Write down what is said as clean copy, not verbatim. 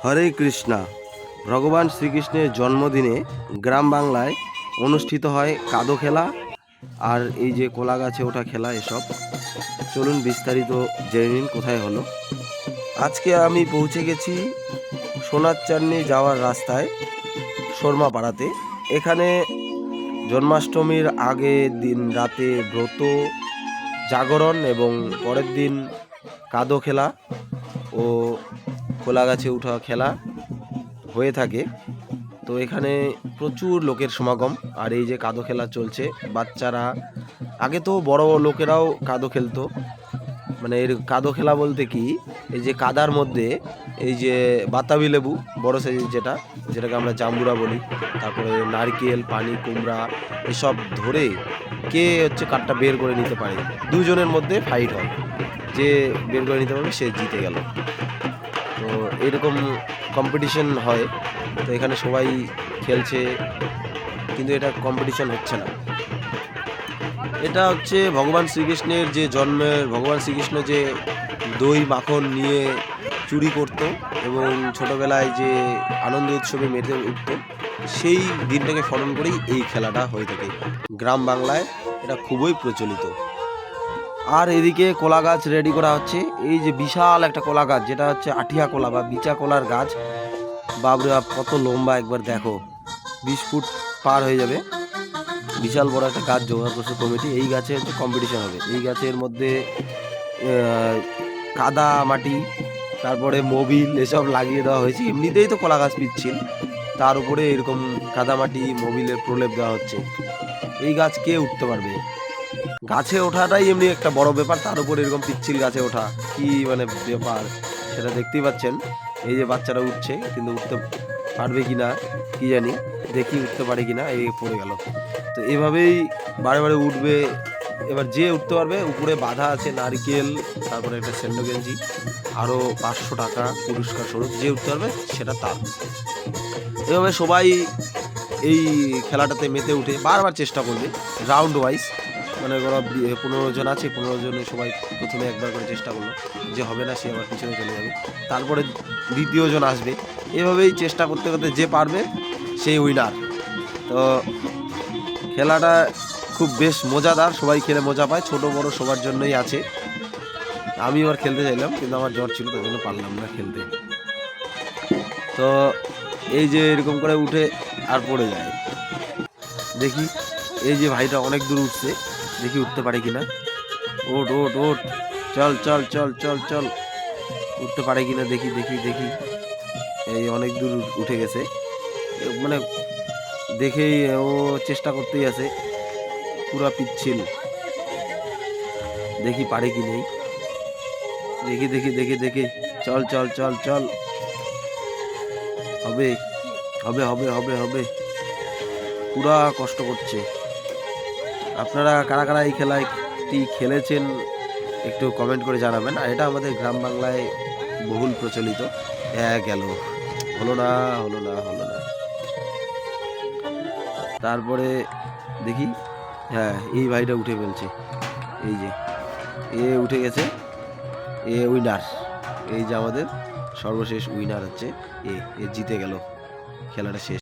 হরে কৃষ্ণা। ভগবান শ্রীকৃষ্ণের জন্মদিনে গ্রাম বাংলায় অনুষ্ঠিত হয় কাদো খেলা আর এই যে কোলা গাছে ওঠা খেলা। এসব চলুন বিস্তারিত জেনে নিন কোথায় হলো। আজকে আমি পৌঁছে গেছি সোনার চাঁদনি যাওয়ার রাস্তায় শর্মাপাড়াতে। এখানে জন্মাষ্টমীর আগের দিন রাতে ব্রত জাগরণ এবং পরের দিন কাদো খেলা ও কোলা গাছে উঠা খেলা হয়ে থাকে। তো এখানে প্রচুর লোকের সমাগম। আর এই যে কাদো খেলা চলছে, বাচ্চারা, আগে তো বড় লোকেরাও কাদো খেলতো। মানে এর কাদো খেলা বলতে কি, এই যে কাদার মধ্যে এই যে বাতাবি লেবু বড় সাইজের যেটাকে আমরা জাম্বুরা বলি, তারপরে নারকেল, পানি কুমড়া এসব ধরে কে হচ্ছে কাঠটা বের করে নিতে পারে, দুজনের মধ্যে ফাইট হয়, যে বের করে নিতে পারবে সে জিতে গেল। তো এরকম কম্পিটিশন হয়। তো এখানে সবাই খেলছে, কিন্তু এটা কম্পিটিশন হচ্ছে না। এটা হচ্ছে ভগবান শ্রীকৃষ্ণের যে জন্মের, ভগবান শ্রীকৃষ্ণ যে দই মাখন নিয়ে চুরি করত এবং ছোটবেলায় যে আনন্দ উৎসবে মেতে উঠত, সেই দিনটাকে স্মরণ করেই এই খেলাটা হয়ে থাকে গ্রাম বাংলায়। এটা খুবই প্রচলিত। আর এদিকে কলা গাছ রেডি করা হচ্ছে। এই যে বিশাল একটা কলা গাছ, যেটা হচ্ছে আঠিয়া কলা বা বিচা কলার গাছ। বাবরে বাপ, কত লম্বা একবার দেখো, 20 ফুট পার হয়ে যাবে। বিশাল বড় একটা গাছ জোগাড় করছে কমিটি। এই গাছে হচ্ছে কম্পিটিশন হবে। এই গাছের মধ্যে কাদা মাটি, তারপরে মোবিল এসব লাগিয়ে দেওয়া হয়েছে। এমনিতেই তো কলা গাছ পিচ্ছিল, তার উপরে এরকম কাদা মাটি মোবিলের প্রলেপ দেওয়া হচ্ছে। এই গাছ কে উঠতে পারবে? গাছে ওঠাটাই এমনি একটা বড় ব্যাপার, তার উপর এরকম পিচ্ছিল গাছে ওঠা, কি মানে ব্যাপার সেটা দেখতেই পাচ্ছেন। এই যে বাচ্চারা উঠছে, কিন্তু উঠতে পারবে কিনা কি জানি, দেখি উঠতে পারে কিনা। এই পড়ে গেল। তো এভাবেই বারে বারে উঠবে। এবার যে উঠতে পারবে, উপরে বাধা আছে নারকেল, তারপরে একটা সেন্ডো গেঞ্জি, আরও 500 টাকা পুরস্কার স্বরূপ। যে উঠতে পারবে সেটা তার। এভাবে সবাই এই খেলাটাতে মেতে উঠে বারবার চেষ্টা করবে, রাউন্ড ওয়াইজ। মানে ওরা 15 জন আছে, 15 জনে সবাই প্রথমে একবার করে চেষ্টা করলো, যে হবে না সে আবার পিছনে চলে যাবে, তারপরে দ্বিতীয় জন আসবে। এভাবেই চেষ্টা করতে করতে যে পারবে সেই উইনার। তো খেলাটা খুব বেশ মজাদার, সবাই খেলে মজা পায়, ছোট বড় সবার জন্যই আছে। আমি এবার খেলতে চাইলাম, কিন্তু আমার জ্বর ছিল, তার জন্য পারলাম না খেলতে। তো এই যে এরকম করে উঠে আর পড়ে যায়। দেখি এই যে ভাইটা অনেক দূর উঠছে, দেখি উঠতে পারে কিনা। ওঠ ওঠ ওঠ, চল চল চল চল চল, উঠতে পারে কিনা দেখি দেখি দেখি। এই অনেক দূর উঠে গেছে, মানে দেখেই ও চেষ্টা করতেই আছে, পুরা পিচ্ছিল। দেখি পারে কি নেই, দেখি দেখি দেখি দেখি, চল চল চল চল, হবে হবে হবে হবে হবে। পুরা কষ্ট করছে। আপনারা কারা কারা এই খেলাটি খেলেছেন একটু কমেন্ট করে জানাবেন। আর এটা আমাদের গ্রাম বাংলায় বহুল প্রচলিত। হ্যাঁ, গেল, হলো না হলো না হলো না। তারপরে দেখি, হ্যাঁ এই ভাইটা উঠে ফেলছে। এই যে এ উঠে গেছে, এ উইনার। এই যে আমাদের সর্বশেষ উইনার হচ্ছে এ জিতে গেল, খেলাটা শেষ।